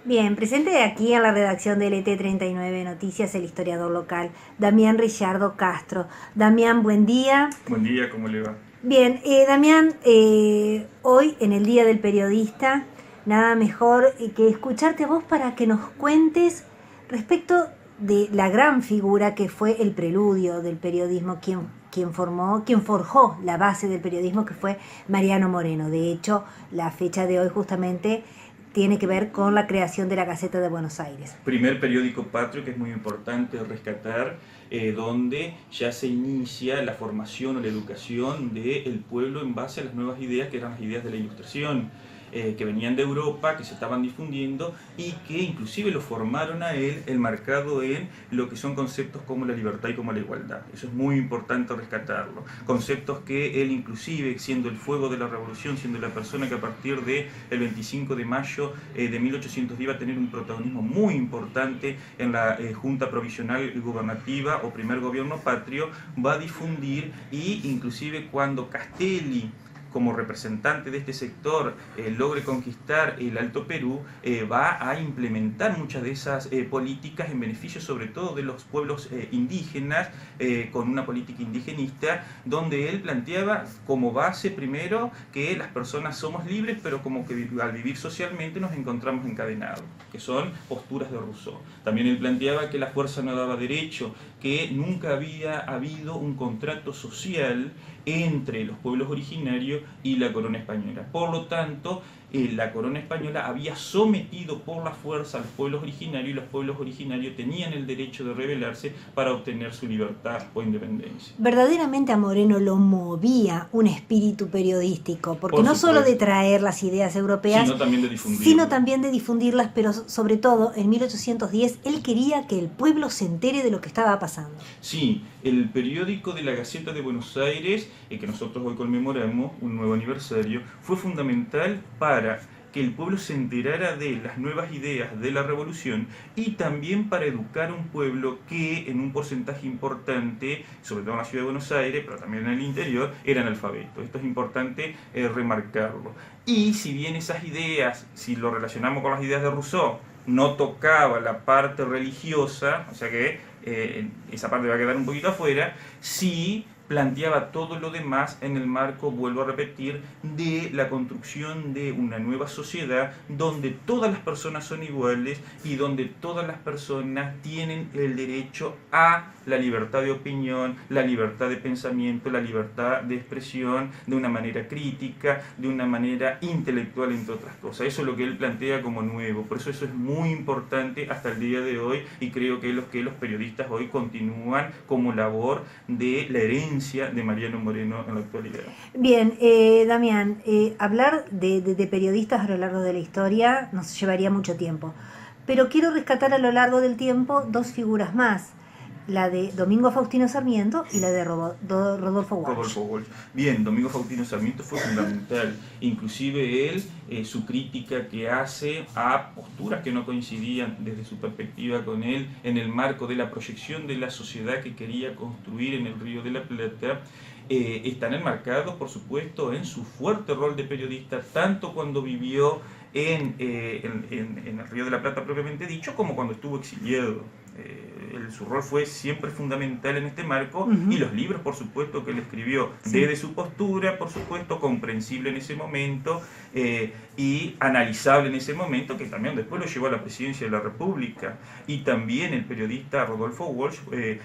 Bien, presente aquí en la redacción de LT39 Noticias, el historiador local, Damián Richardo Castro. Damián, buen día. Buen día, ¿cómo le va? Bien, Damián, hoy en el Día del Periodista, nada mejor que escucharte a vos para que nos cuentes respecto de la gran figura que fue el preludio del periodismo, quien forjó la base del periodismo, que fue Mariano Moreno. De hecho, la fecha de hoy justamente tiene que ver con la creación de la Gaceta de Buenos Aires. Primer periódico patrio que es muy importante rescatar, donde ya se inicia la formación o la educación del pueblo en base a las nuevas ideas, que eran las ideas de la Ilustración, que venían de Europa, que se estaban difundiendo y que inclusive lo formaron a él enmarcado en lo que son conceptos como la libertad y como la igualdad. Eso es muy importante rescatarlo. Conceptos que él inclusive, siendo el fuego de la revolución, siendo la persona que a partir del 25 de mayo de 1810 iba a tener un protagonismo muy importante en la Junta Provisional Gubernativa o primer gobierno patrio, va a difundir, y inclusive cuando Castelli, como representante de este sector, logre conquistar el Alto Perú, va a implementar muchas de esas políticas en beneficio sobre todo de los pueblos indígenas, con una política indigenista, donde él planteaba como base primero que las personas somos libres, pero como que al vivir socialmente nos encontramos encadenados, que son posturas de Rousseau. También él planteaba que la fuerza no daba derecho, que nunca había habido un contrato social entre los pueblos originarios y la corona española. Por lo tanto, la corona española había sometido por la fuerza a los pueblos originarios, y los pueblos originarios tenían el derecho de rebelarse para obtener su libertad o independencia. Verdaderamente a Moreno lo movía un espíritu periodístico, porque no solo de traer las ideas europeas, sino también de difundirlas, pero sobre todo en 1810 él quería que el pueblo se entere de lo que estaba pasando. Sí, el periódico de la Gaceta de Buenos Aires, que nosotros hoy conmemoramos un nuevo aniversario, fue fundamental para que el pueblo se enterara de las nuevas ideas de la revolución, y también para educar a un pueblo que en un porcentaje importante, sobre todo en la ciudad de Buenos Aires, pero también en el interior, eran analfabetos. Esto es importante remarcarlo. Y si bien esas ideas, si lo relacionamos con las ideas de Rousseau, no tocaba la parte religiosa, o sea que esa parte va a quedar un poquito afuera, sí planteaba todo lo demás en el marco, vuelvo a repetir, de la construcción de una nueva sociedad donde todas las personas son iguales y donde todas las personas tienen el derecho a la libertad de opinión, la libertad de pensamiento, la libertad de expresión, de una manera crítica, de una manera intelectual, entre otras cosas. Eso es lo que él plantea como nuevo. Por eso es muy importante hasta el día de hoy, y creo que los periodistas hoy continúan como labor de la herencia de Mariano Moreno en la actualidad. Bien, Damián, hablar de periodistas a lo largo de la historia nos llevaría mucho tiempo, pero quiero rescatar a lo largo del tiempo dos figuras más, la de Domingo Faustino Sarmiento y la de Rodolfo Walsh. Bien, Domingo Faustino Sarmiento fue fundamental, inclusive él, su crítica que hace a posturas que no coincidían desde su perspectiva con él, en el marco de la proyección de la sociedad que quería construir en el Río de la Plata, están enmarcados, por supuesto, en su fuerte rol de periodista, tanto cuando vivió en el Río de la Plata propiamente dicho, como cuando estuvo exiliado. Su rol fue siempre fundamental en este marco, y los libros, por supuesto, que él escribió desde su postura, por supuesto, comprensible en ese momento y analizable en ese momento, que también después lo llevó a la presidencia de la República. Y también el periodista Rodolfo Walsh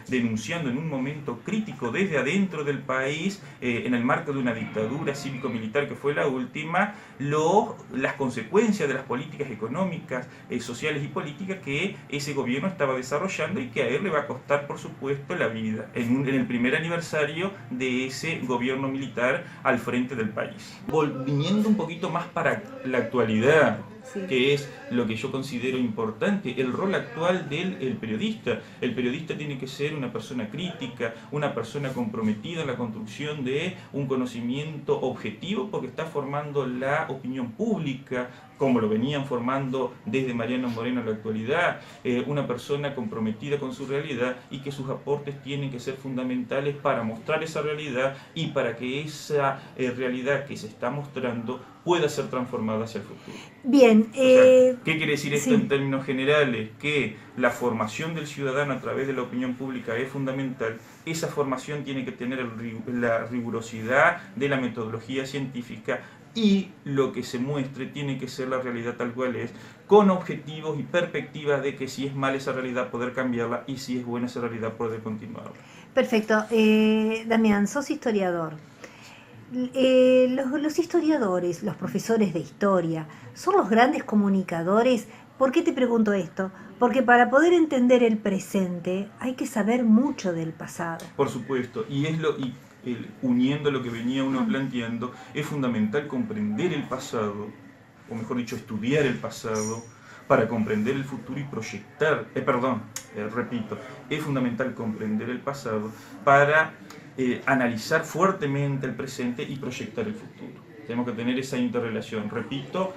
denunciando en un momento crítico desde adentro del país, en el marco de una dictadura cívico-militar que fue la última, las consecuencias de las políticas económicas, sociales y políticas que ese gobierno estaba desarrollando, y que a él le va a costar, por supuesto, la vida en el primer aniversario de ese gobierno militar al frente del país. Viniendo un poquito más para la actualidad, que es lo que yo considero importante, el rol actual del periodista. El periodista tiene que ser una persona crítica, una persona comprometida en la construcción de un conocimiento objetivo, porque está formando la opinión pública, como lo venían formando desde Mariano Moreno en la actualidad, una persona comprometida con su realidad, y que sus aportes tienen que ser fundamentales para mostrar esa realidad, y para que esa realidad que se está mostrando pueda ser transformada hacia el futuro. Bien. ¿Qué quiere decir esto sí. en términos generales? Que la formación del ciudadano a través de la opinión pública es fundamental. Esa formación tiene que tener la rigurosidad de la metodología científica, y lo que se muestre tiene que ser la realidad tal cual es, con objetivos y perspectivas de que si es mala esa realidad poder cambiarla, y si es buena esa realidad poder continuarla. Perfecto. Damián, sos historiador. Los historiadores, los profesores de historia, son los grandes comunicadores. ¿Por qué te pregunto esto? Porque para poder entender el presente hay que saber mucho del pasado. Por supuesto, uniendo lo que venía uno planteando, es fundamental comprender el pasado, o mejor dicho, estudiar el pasado, para comprender el futuro y proyectar, repito, es fundamental comprender el pasado para analizar fuertemente el presente y proyectar el futuro. Tenemos que tener esa interrelación, repito,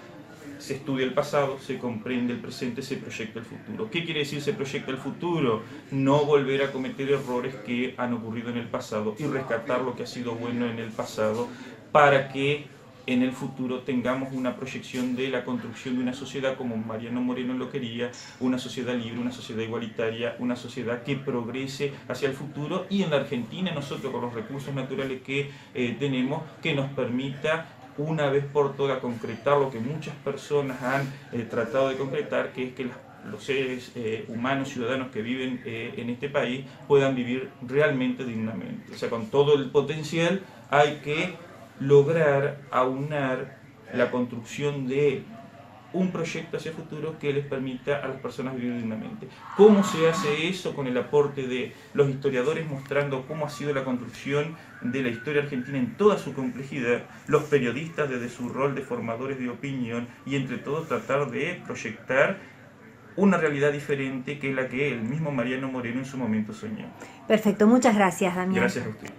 se estudia el pasado, se comprende el presente, se proyecta el futuro. ¿Qué quiere decir se proyecta el futuro? No volver a cometer errores que han ocurrido en el pasado y rescatar lo que ha sido bueno en el pasado para que en el futuro tengamos una proyección de la construcción de una sociedad como Mariano Moreno lo quería, una sociedad libre, una sociedad igualitaria, una sociedad que progrese hacia el futuro, y en la Argentina nosotros con los recursos naturales que tenemos, que nos permita una vez por todas concretar lo que muchas personas han tratado de concretar, que es que los seres humanos, ciudadanos que viven en este país puedan vivir realmente dignamente. O sea, con todo el potencial hay que lograr aunar la construcción de un proyecto hacia el futuro que les permita a las personas vivir dignamente. ¿Cómo se hace eso? Con el aporte de los historiadores mostrando cómo ha sido la construcción de la historia argentina en toda su complejidad, los periodistas desde su rol de formadores de opinión, y entre todos tratar de proyectar una realidad diferente que es la que el mismo Mariano Moreno en su momento soñó. Perfecto, muchas gracias, Damián. Gracias a usted.